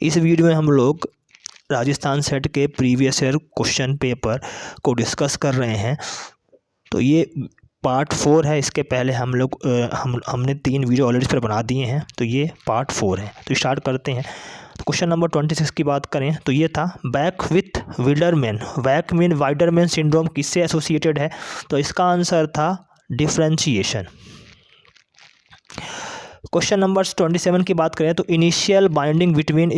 इस वीडियो में हम लोग राजस्थान सेट के प्रीवियस ईयर क्वेश्चन पेपर को डिस्कस कर रहे हैं। तो ये पार्ट 4 है। इसके पहले हम लोग हमने 3 वीडियो ऑलरेडी पर बना दिए हैं, तो ये पार्ट 4 है। तो स्टार्ट करते हैं। तो क्वेश्चन नंबर 26 की बात करें तो ये था बैक विथ वाइडरमैन सिंड्रोम किससे एसोसिएटेड है। तो इसका आंसर था डिफरेंशिएशन। क्वेश्चन नंबर 27 की बात करें तो initial binding between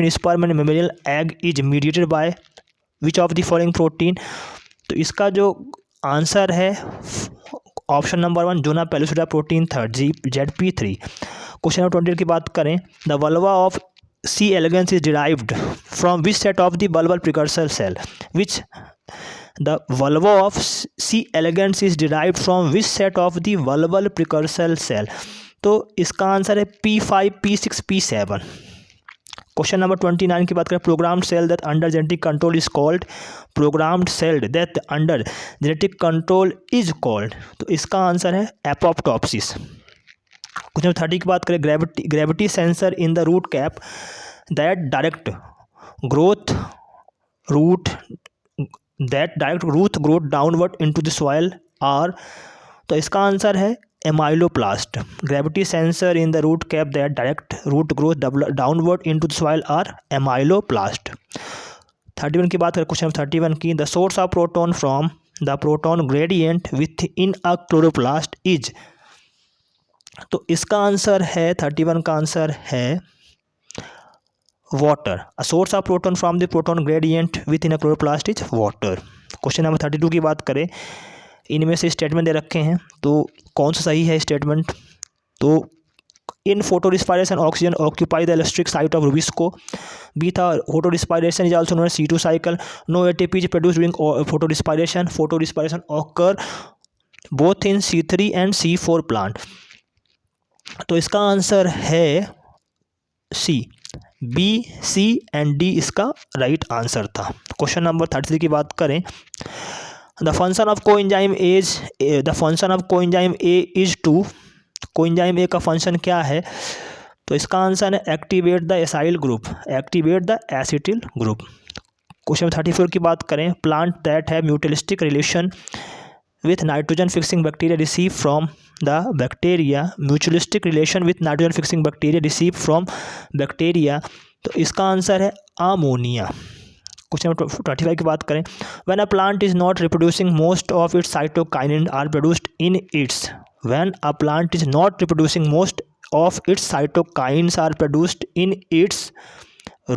sperm and memorial egg is mediated by which of the following protein. तो इसका जो आंसर है option number 1 zona pellucida protein, third ZP3। Question number 28 की बात करें the vulva of C elegans is derived from which set of the बल्बल precursor cell. The vulva of C. elegans is derived from which set of the vulval precursor cell। तो इसका answer है P5, P6, P7। Question number 29 की बात करें programmed cell that under genetic control is called तो इसका answer है apoptosis. Question number 30 की बात करें gravity sensor in the root cap that direct root growth downward into the soil are. तो इसका आंसर है amyloplast. Gravity sensor in the root cap that direct root growth downward into the soil are amyloplast. 31 की बात करें question 31 की the source of proton from the proton gradient within a chloroplast is. तो इसका answer है 31 का answer है water. A source of proton from the proton gradient within a chloroplast is water. Question number 32 की बात करें इनमें से स्टेटमेंट दे रखे हैं तो कौन सा सही है स्टेटमेंट। तो in photo respiration oxygen occupy the electric site of rubisco. B था photo respiration is also known as C2 cycle. No ATP is produce during photo respiration occur both in C3 and C4 plant. तो इसका answer है C, B, C and D इसका right answer था। Question number 33 की बात करें the function of coenzyme A is to. Coenzyme A का function क्या है। तो इसका आंसर है activate the acyl group, activate the acetyl group. Question number 34 की बात करें प्लांट दैट है mutualistic relation with nitrogen fixing bacteria received from the bacteria received from bacteria। तो इसका आंसर है अमोनिया। क्वेश्चन नंबर 35 की बात करें when a plant is not reproducing most of its cytokinin are produced in its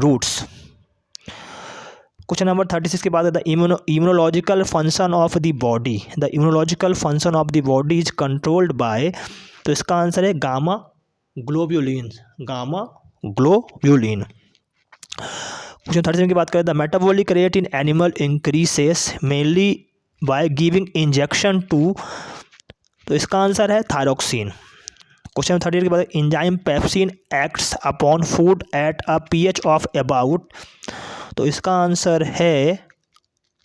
roots। Question number 36 के बाद the immunological function of the body is controlled by. तो इसका आंसर है gamma globulin. Question 37 की बात करें the metabolic rate in animal increases mainly by giving injection to. तो इसका आंसर है थायरोक्सिन। क्वेश्चन 38 के बाद enzyme pepsin acts upon food at a pH of about. तो इसका आंसर है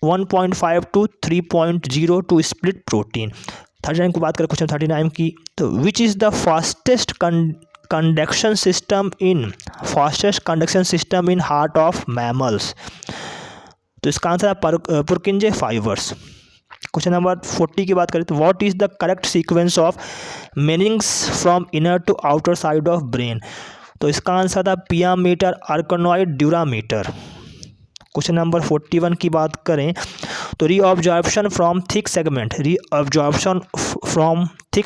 1.5 to 3.0 टू स्प्लिट प्रोटीन। 39 की बात करें क्वेश्चन 39 की तो which is the fastest conduction system in heart of mammals. तो इसका आंसर है पुरकिंजे फाइबर्स। क्वेश्चन नंबर 40 की बात करें तो what is the correct sequence of meninges from inner to outer side of brain. तो इसका आंसर था pia mater, arachnoid, dura mater. Question number 41 की बात करें तो reabsorption from thick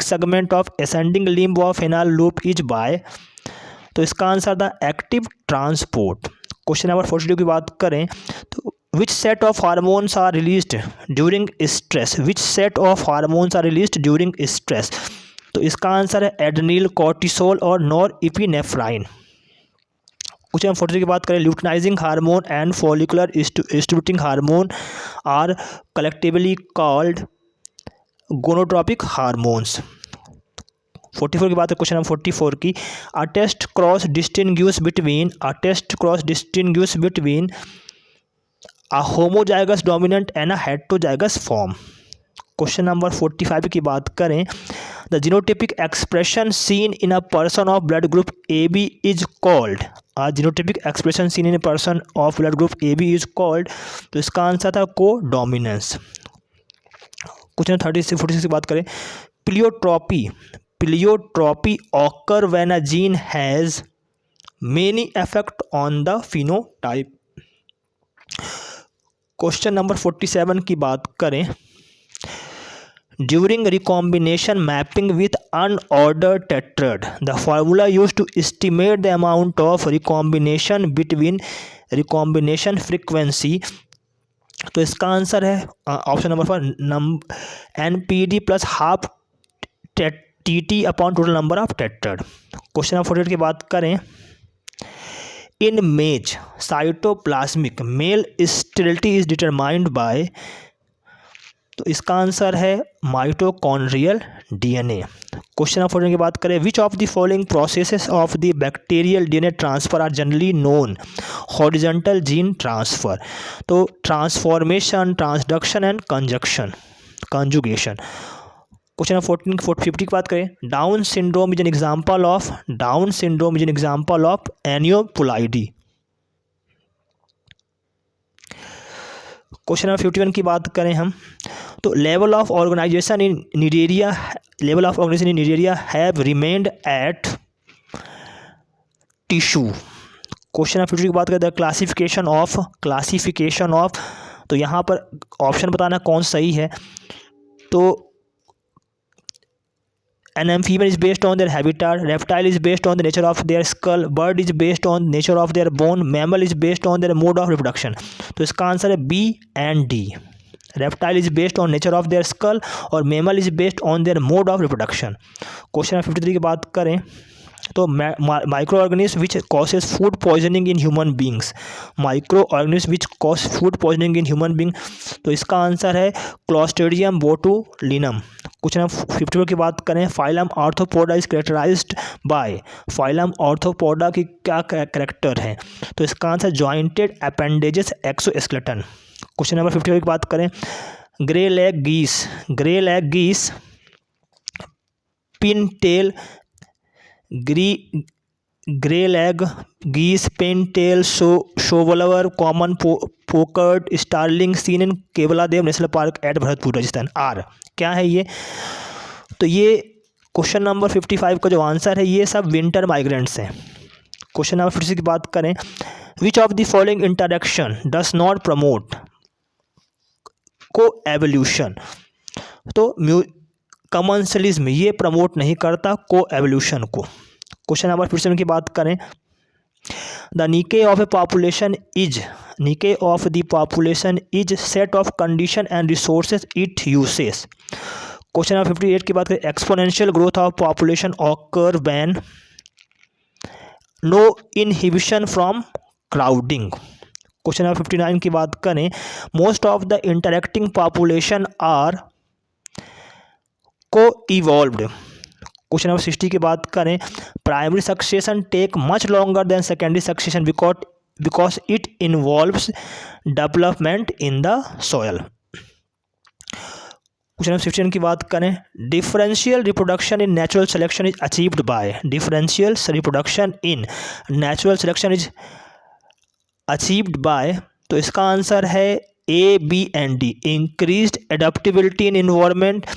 segment of ascending limb of Henle loop is by. तो इसका answer था एक्टिव ट्रांसपोर्ट। क्वेश्चन नंबर 42 की बात करें तो which set of hormones are released during stress. तो इसका आंसर है एड्रेनल, कोर्टिसोल और नॉर इपिनेफ्राइन। क्वेश्चन 43 की बात करें luteinizing hormone and follicular stimulating hormone are collectively called gonadotropic hormones. 44 की बात है क्वेश्चन नंबर 44 की a test cross distinguish between a homozygous dominant and a heterozygous form. Question number 45 की बात करें, the genotypic expression seen in a person of blood group AB is called, genotypic expression seen in a person of blood group AB is called, तो इसका answer था codominance. Question 46 की बात करें, pleiotropy occur when a gene has many effect on the phenotype. Question number 47 की बात करें, during recombination mapping with unordered tetrad, the formula used to estimate the amount of recombination between recombination frequency, तो इसका answer है option number 4 NPD plus half TT upon total number of tetrad. Question number 48 की बात करें, इन मेज cytoplasmic male sterility is determined by, तो इसका answer है माइटोकॉन्ड्रियल DNA। क्वेश्चन नंबर 49 की बात करें, which of the following processes of the bacterial DNA transfer are generally known horizontal gene transfer, तो transformation, transduction and conjugation. Question number 50 की बात करें, down syndrome is an example of aneuploidy. Question number 51 की बात करें हम, तो level of organisation in cnidaria have remained at tissue. Question number 52 की बात करें, द क्लासिफिकेशन ऑफ, तो यहाँ पर ऑप्शन बताना कौन सही है, तो an amphibian is based on their habitat, reptile is based on the nature of their skull, bird is based on nature of their bone, mammal is based on their mode of reproduction, तो इसका answer है B and D। reptile is based on nature of their skull और mammal is based on their mode of reproduction। Question number 53 की बात करें, तो micro organism which causes food poisoning in human beings, तो इसका answer है clostridium botulinum. कुछ ना 54 की बात करें, phylum arthropoda is characterised by, phylum arthropoda की क्या कैरेक्टर है, तो इसका answer jointed appendages exoskeleton. Question number 55 की बात करें, grey leg geese pintail grey leg geese pintail shoveler common pochard starling seen in Keoladeo national park at Bharatpur Rajasthan are, क्या है ये, तो ये क्वेश्चन नंबर 55 का जो आंसर है ये सब विंटर माइग्रेंट्स हैं। क्वेश्चन नंबर 56 की बात करें, which of the following interaction does not promote को एवोल्यूशन, तो कमेंसलिज्म ये प्रमोट नहीं करता को एवोल्यूशन को। क्वेश्चन नंबर 57 की बात करें, the niche of the population is set of condition and resources it uses. Question number 58 की बात करें, exponential growth of population occur when no inhibition from crowding. Question number 59 की बात करें, most of the interacting population are coevolved. Question number 60 की बात करें, primary succession take much longer than secondary succession because it involves development in the soil. Question number 61 की बात करें, differential reproduction in natural selection is achieved by, differential reproduction in natural selection is achieved by, तो इसका answer है A, B and D, increased adaptability in environment,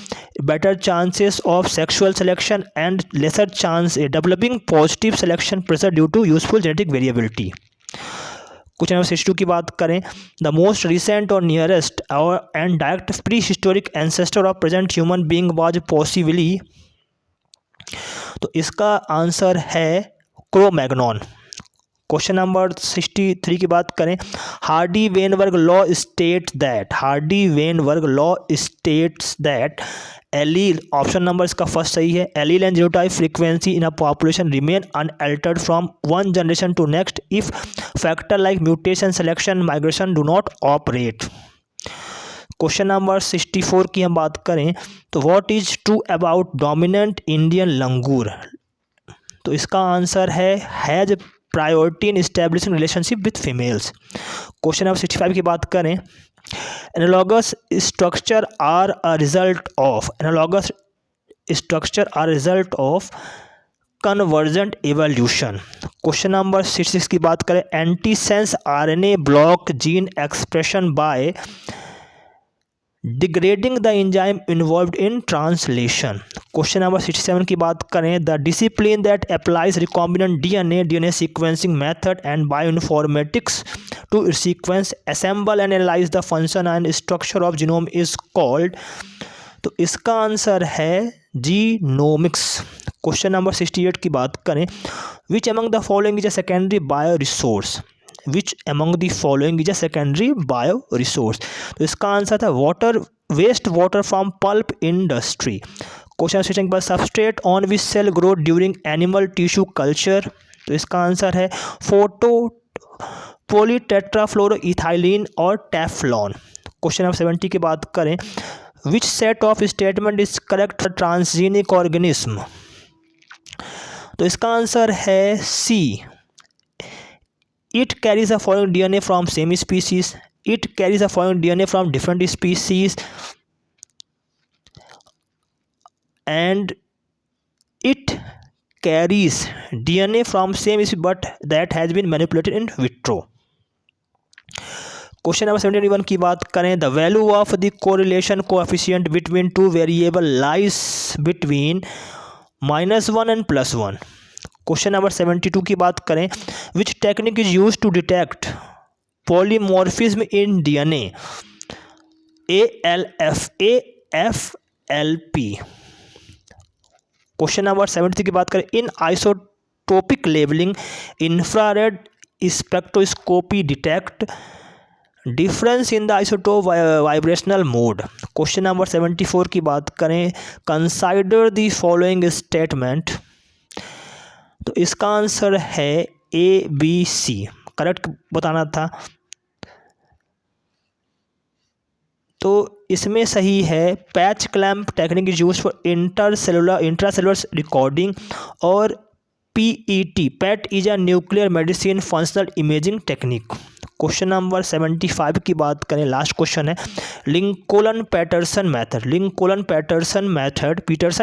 better chances of sexual selection and lesser chance developing positive selection pressure due to useful genetic variability। Question number 62 की बात करें, the most recent और nearest and direct pre historic ancestor of present human being was possibly, तो इसका answer है Cro-Magnon. Question number 63 की बात करें, Hardy Weinberg law states that allele, option number इसका फर्स्ट सही है, allele and genotype frequency in a population remain unaltered from one generation to next if factor like mutation, selection, migration do not operate. Question number 64 की हम बात करें, तो what is true about dominant Indian langur, तो इसका answer है has priority in establishing relationship with females. Question number 65 की बात करें, analogous structure are a result of, analogous structure are result of convergent evolution. Question number 66 की बात करें, antisense RNA block gene expression by degrading the enzyme involved in translation. Question number 67 की बात करें, the discipline that applies recombinant DNA sequencing method and bioinformatics to sequence assemble and analyse the function and structure of genome is called. तो इसका answer है genomics. Question number 68 की बात करें, which among the following is a secondary bio resource, which among the following is a secondary bio resource. तो इसका answer था water, waste water from pulp industry. Question session के बाद, substrate on which cell grow during animal tissue culture. तो इसका answer है photo पॉलीटेट्राफ्लोरोइथाइलिन और Teflon. Question number 70 की बात करें, which set of statement is correct for transgenic organism. तो इसका आंसर है C, it carries a following DNA from same species, it carries a following DNA from different species and it carries DNA from same species but that has been manipulated in vitro। Question number 71 की बात करें, the value of the correlation coefficient between two variable lies between -1 and +1। Question number 72 की बात करें, which technique is use to detect polymorphism in DNA. AFLP। Question number 73 की बात करें, in isotopic labelling infrared spectroscopy detect difference in the isotope vibrational mode. Question number 74 की बात करें, consider the following statement. तो इसका आंसर है ABC, correct बताना था। तो इसमें सही है, patch clamp technique is use for intracellular recording और PET PET is a nuclear medicine functional imaging technique. Question number 75 की बात करें, लास्ट क्वेश्चन है, Lincoln Patterson method, Lincoln Patterson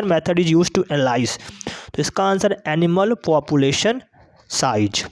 method is use to analyse. तो इसका answer animal population size.